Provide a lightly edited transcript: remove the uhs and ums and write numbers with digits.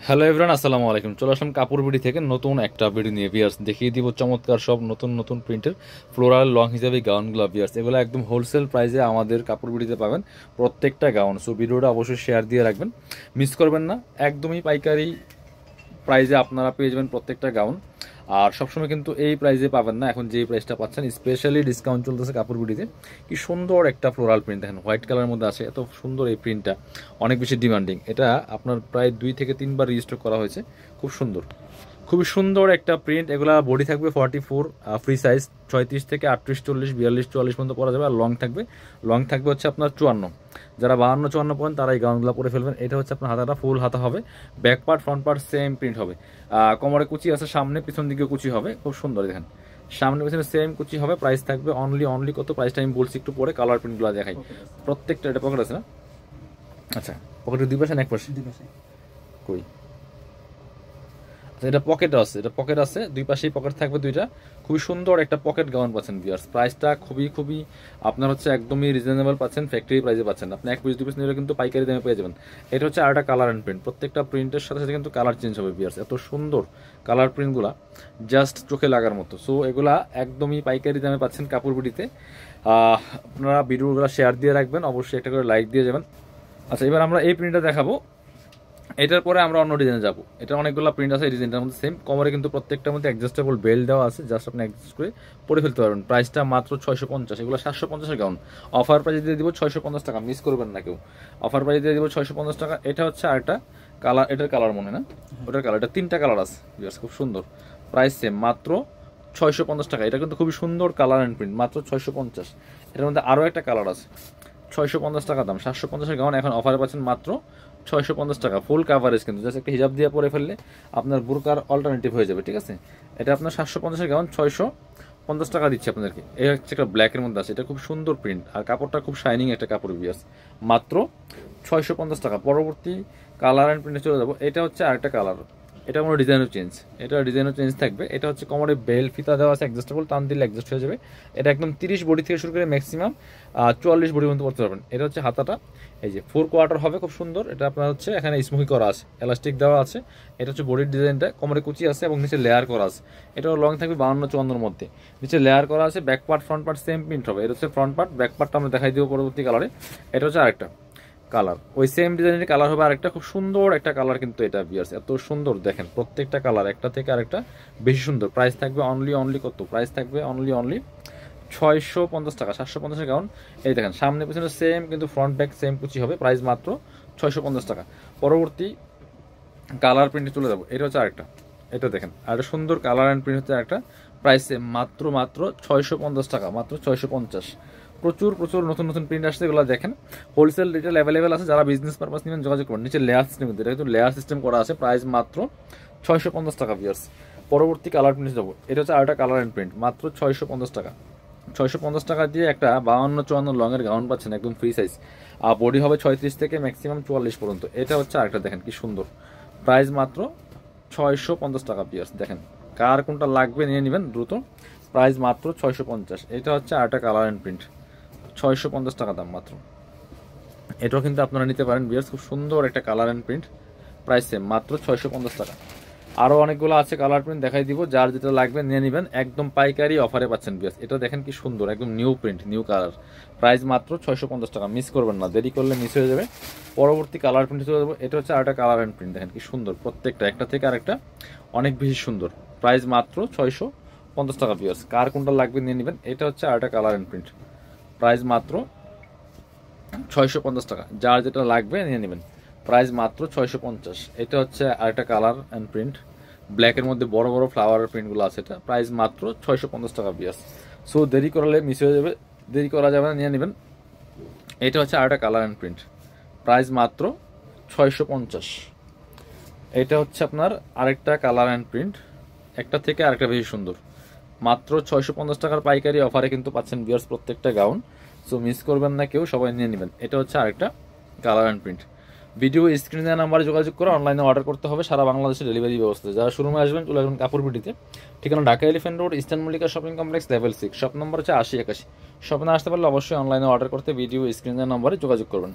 Hello everyone, আসসালামু আলাইকুম। চলে আসলাম কাপড় বিডি থেকে নতুন একটা ভিডিও নিয়ে। ভিউয়ার্স, দেখিয়ে দিব চমৎকার সব নতুন নতুন প্রিন্টের ফ্লোরাল লং হিসাবে গাউনগুলো। ভিউয়ার্স, এগুলো একদম হোলসেল প্রাইসে আমাদের কাপড় বিডিতে পাবেন প্রত্যেকটা গাউন। সো ভিডিওটা অবশ্যই শেয়ার দিয়ে রাখবেন, মিস করবেন না। একদমই পাইকারি প্রাইজে আপনারা পেয়ে যাবেন প্রত্যেকটা গাউন। আর সবসময় কিন্তু এই প্রাইজে পাবেন না, এখন যেই প্রাইসটা পাচ্ছেন স্পেশালি ডিসকাউন্ট চলতেছে কাপড় বিডিতে। কি সুন্দর একটা ফ্লোরাল প্রিন্ট দেখেন, হোয়াইট কালারের মধ্যে আছে, এত সুন্দর এই প্রিন্টটা, অনেক বেশি ডিমান্ডিং। এটা আপনার প্রায় 2 থেকে 3 বার রিস্টক করা হয়েছে, খুব সুন্দর, খুবই সুন্দর একটা প্রিন্ট। এগুলা বডি থাকবে 44, ফ্রি সাইজ 36 থেকে 38, 40, 42, 44 পর্যন্ত পরা যাবে। আর লং থাকবে হচ্ছে আপনার 54। যারা 52, 54 পরেন তারা এই গাউনগুলো পরে ফেলবেন। এটা হচ্ছে আপনার হাতাটা ফুল হাতা হবে, back part front part same print হবে। কোমরে কুচি আছে, সামনে পিছন দিকে কুচি হবে, খুব সুন্দর দেখেন, সামনে পিছনে সেম কুচি হবে। প্রাইস থাকবে অনলি কত, প্রাইসটা আমি বলছি একটু পরে। কালার প্রিন্টগুলো দেখাই প্রত্যেকটা। এটা পকেট আছে না? আচ্ছা, পকেটের দুই পাশে না এক পাশে? কই, এটা পকেট আছে, এটা পকেট আছে, দুই পাশেই পকেট থাকবে দুইটা। খুবই সুন্দর একটা পকেট গাউন পাচ্ছেন ভিউয়ার্স। প্রাইসটা খুবই আপনার হচ্ছে একদমই রিজনেবল পাচ্ছেন, ফ্যাক্টরি প্রাইসে পাচ্ছেন। আপনি এক পিস 2 পিস নিলে কিন্তু পাইকারি দামে পেয়ে যাবেন। এটা হচ্ছে আরেকটা কালার অ্যান্ড প্রিন্ট, প্রত্যেকটা প্রিন্টের সাথে সাথে কিন্তু কালার চেঞ্জ হবে ভিউয়ার্স। এত সুন্দর কালার প্রিন্টগুলা, জাস্ট চোখে লাগার মতো। সো এগুলা একদমই পাইকারি দামে পাচ্ছেন কাপড় বিডিতে। আপনারা ভিডিওগুলো শেয়ার দিয়ে রাখবেন, অবশ্যই একটা করে লাইক দিয়ে যাবেন। আচ্ছা, এবার আমরা এই প্রিন্টটা দেখাবো, এটার পরে আমরা অন্য ডিজাইনে যাবো। এটা অনেকগুলো প্রিন্ট আছে, এই ডিজাইনটার মধ্যে সেম। কোমরে কিন্তু প্রত্যেকটার মধ্যে অ্যাডজাস্টেবল বেল্ট দেওয়া আছে, জাস্ট আপনি অ্যাডজাস্ট করে পরে ফেলতে পারবেন। প্রাইসটা মাত্র 650। এগুলো 750-এর গাউন, অফার প্রাইস দিয়ে দিব 650 টাকা, মিস করবেন না কেউ। অফার প্রাইস দিয়ে দিব 650 টাকা। এটা হচ্ছে আরেকটা কালার, এটার কালার মনে না, ওটার কালার, এটা 3টা কালার আছে, খুব সুন্দর। প্রাইস সেম, মাত্র 650 টাকা। এটা কিন্তু খুবই সুন্দর কালার অ্যান্ড প্রিন্ট, মাত্র 650। এটার মধ্যে আরও একটা কালার আছে, 650 টাকা দাম। 750-এর গাউন এখন অফারে পাচ্ছেন মাত্র 650 টাকা। ফুল কাভারেজ কিন্তু, জাস্ট একটা হিজাব দিয়ে পরে ফেললে আপনার বুরকার অল্টারনেটিভ হয়ে যাবে, ঠিক আছে? এটা আপনার 750-এর গাউন 650 টাকা দিচ্ছে আপনাদেরকে। এই হচ্ছে একটা ব্ল্যাকের মধ্যে আছে, এটা খুব সুন্দর প্রিন্ট, আর কাপড়টা খুব শাইনিং একটা কাপড় ভিউয়ার্স। মাত্র 650 টাকা। পরবর্তী কালার অ্যান্ড প্রিন্টে চলে যাবো। এটা হচ্ছে আরেকটা কালার, এটা কোনো ডিজাইনও চেঞ্জ, এটা ডিজাইনও চেঞ্জ থাকবে। এটা হচ্ছে কোমরে বেল ফিতা দেওয়া আছে, অ্যাডজাস্টেবল, টান দিলে অ্যাডজাস্ট হয়ে যাবে। এটা একদম 30 বডি থেকে শুরু করে ম্যাক্সিমাম 44 বডি পর্যন্ত করতে পারবেন। এটা হচ্ছে হাতাটা, এই যে 4 কোয়ার্টার হবে, খুব সুন্দর। এটা আপনার হচ্ছে এখানে স্মোকি করা আছে, এলাস্টিক দেওয়া আছে। এটা হচ্ছে বডির ডিজাইনটা, কোমরে কুচি আছে এবং নিচে লেয়ার করা আছে। এটা লং থাকবে 52, 54-এর মধ্যে, নিচে লেয়ার করা আছে। Back part front part same print হবে। এটা হচ্ছে ফ্রন্ট পার্ট, ব্যাক পার্টটা আমরা দেখাই দিব পরবর্তী কালারে। এটা হচ্ছে আরেকটা কালার, ওই সেম ডিজাইনের কালার হবে আরেকটা, খুব সুন্দর একটা কালার কিন্তু এটা ভিউয়ার্স। এত সুন্দর দেখেন, প্রত্যেকটা কালার একটা থেকে আরেকটা বেশি সুন্দর। প্রাইস থাকবে অনলি কত, প্রাইস থাকবে অনলি 650 টাকা। 750-এর গাউন, এই দেখেন সামনে পিছনে সেম, কিন্তু ফ্রন্ট ব্যাক সেম কুচি হবে। প্রাইস মাত্র 650 টাকা। পরবর্তী কালার প্রিন্টে চলে যাবো। এটা হচ্ছে আরেকটা, এটা দেখেন আরেকটা সুন্দর কালার অ্যান্ড প্রিন্ট হচ্ছে আরেকটা। প্রাইস সেম, মাত্র 650 টাকা, মাত্র 650। প্রচুর নতুন প্রিন্ট আসছে, এগুলো দেখেন। হোলসেল রিটেল অ্যাভেলেবেল আছে, যারা বিজনেস পারপাস নেবেন যোগাযোগ করুন। নিচে লেয়ার সিস্টেম, এটা কিন্তু লেয়ার সিস্টেম করা আছে। প্রাইস মাত্র 650 টাকা ভিউয়ার্স। পরবর্তী কালার প্রিন্টে যাবো। এটা হচ্ছে আরেকটা কালার অ্যান্ড প্রিন্ট, মাত্র 650 টাকা। 650 টাকা দিয়ে একটা 52, 54 লংয়ের গাউন পাচ্ছেন, একদম ফ্রি সাইজ। আর বডি হবে 36 থেকে ম্যাক্সিমাম 44 পর্যন্ত। এটা হচ্ছে আরেকটা, দেখেন কি সুন্দর। প্রাইস মাত্র 650 টাকা ভিউয়ার্স। দেখেন কার কোনটা লাগবে নিয়ে নেবেন দ্রুত। প্রাইস মাত্র 650। এটা হচ্ছে আরেকটা কালার অ্যান্ড প্রিন্ট, 650 টাকা দাম মাত্র। এটাও কিন্তু আপনারা নিতে পারেন ভিউয়ার্স, খুব সুন্দর একটা colour and print. Price same, মাত্র 650 টাকা। আরও অনেকগুলো আছে কালার প্রিন্ট, দেখাই দিব, যার যেটা লাগবে নিয়ে নেবেন, একদম পাইকারি অফারে পাচ্ছেন ভিউয়ার্স। এটা দেখেন কি সুন্দর, একদম new print, new colour. Price মাত্র 650 টাকা, মিস করবেন না, দেরি করলে মিস হয়ে যাবে। পরবর্তী কালার প্রিন্ট চলে যাবো। এটা হচ্ছে আরেকটা কালার অ্যান্ড প্রিন্ট, দেখেন কি সুন্দর, প্রত্যেকটা একটা থেকে আরেকটা অনেক বেশি সুন্দর। প্রাইস মাত্র 650 টাকা ভিউয়ার্স। কার কোনটা লাগবে নিয়ে নেবেন। এটা হচ্ছে আরেকটা কালার অ্যান্ড প্রিন্ট, প্রাইস মাত্র 650 টাকা। যার যেটা লাগবে নিয়ে নেবেন, প্রাইস মাত্র 650। এটা হচ্ছে আরেকটা কালার অ্যান্ড প্রিন্ট, ব্ল্যাকের মধ্যে বড় বড় ফ্লাওয়ারের প্রিন্টগুলো আছে। এটা প্রাইস মাত্র 650 টাকা বিয়াস। সো দেরি করলে মিস হয়ে যাবে, দেরি করা যাবে না, নিয়ে নেবেন। এটা হচ্ছে আরেকটা কালার অ্যান্ড প্রিন্ট, প্রাইস মাত্র 650। এটা হচ্ছে আপনার আরেকটা কালার অ্যান্ড প্রিন্ট, একটা থেকে আরেকটা বেশি সুন্দর। মাত্র 650 টাকার পাইকারি অফারে কিন্তু পাচ্ছেন বিয়ার্স প্রত্যেকটা গাউন। সো মিস করবেন না কেউ, সবাই নিয়ে নেবেন। এটা হচ্ছে আরেকটা কালার অ্যান্ড প্রিন্ট। ভিডিও স্ক্রিনে দেওয়া নাম্বারে যোগাযোগ করে অনলাইনে অর্ডার করতে হবে, সারা বাংলাদেশে ডেলিভারি ব্যবস্থা। যারা শোরুমে আসবেন চলে আসবেন কাপড় বিডিতে, ঠিকানা Dhaka elephant road, eastern Mallika shopping complex, level 6, shop number হচ্ছে 80 81। শপে না আসতে পারলে অবশ্যই অনলাইনে অর্ডার করতে ভিডিও স্ক্রিনে দেওয়া নাম্বারে যোগাযোগ করবেন।